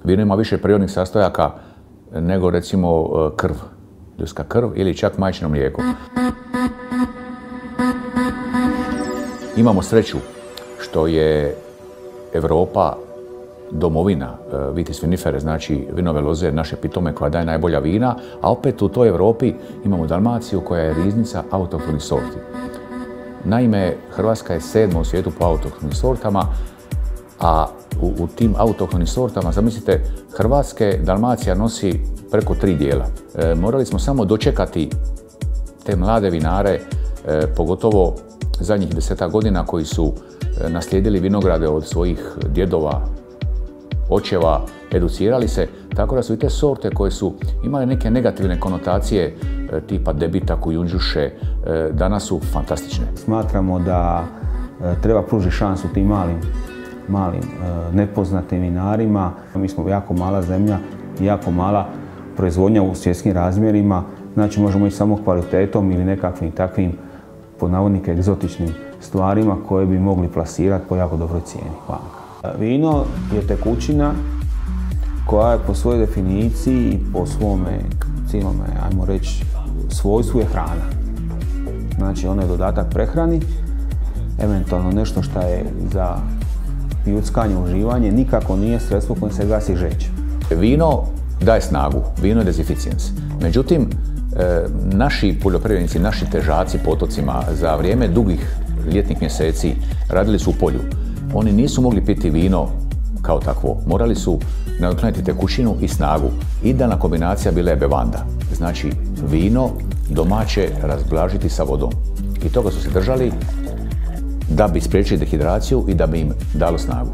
Vino ima više prirodnih sastojaka nego recimo krv, ljudska krv ili čak majčino mlijeko. Imamo sreću što je Europa domovina Vitis vinifere, znači vinove loze naše pitome koja daje najbolja vina, a opet u toj Europi imamo Dalmaciju koja je riznica autohtonih sorti. Naime, Hrvatska je 7. u svijetu po autohtonim sortama, a u tim autohtonim sortama, zamislite, Hrvatske Dalmacija nosi preko 3 dijela. Morali smo samo dočekati te mlade vinare, pogotovo zadnjih 10 godina koji su naslijedili vinograde od svojih djedova, očeva, educirali se, tako da su i te sorte koje su imale neke negativne konotacije tipa debita, kujundžuše, danas su fantastične. Smatramo da treba pružiti šansu tim malim nepoznatim vinarima. Mi smo jako mala zemlja i jako mala proizvodnja u svjetskim razmjerima, znači možemo ići samo kvalitetom ili nekakvim takvim pod navodnike egzotičnim stvarima koje bi mogli plasirati po jako dobroj cijeni. Hvala. Vino je tekućina koja je po svojoj definiciji i po svome cijelome, ajmo reći, svojstvu je hrana. Znači ono je dodatak prehrani, eventualno nešto što je za ljuckanje, uživanje, nikako nije sredstvo kojim se gasi žeđ. Vino daje snagu, vino je dezificijens. Međutim, naši poljoprivrednici, naši težaci po otocima za vrijeme dugih ljetnih mjeseci radili su u polju. Oni nisu mogli piti vino kao takvo. Morali su nadoknaditi tekućinu i snagu. Idealna kombinacija bila je bevanda. Znači vino domaće razblažiti sa vodom. I toga su se držali da bi spriječili dehidraciju i da bi im dalo snagu.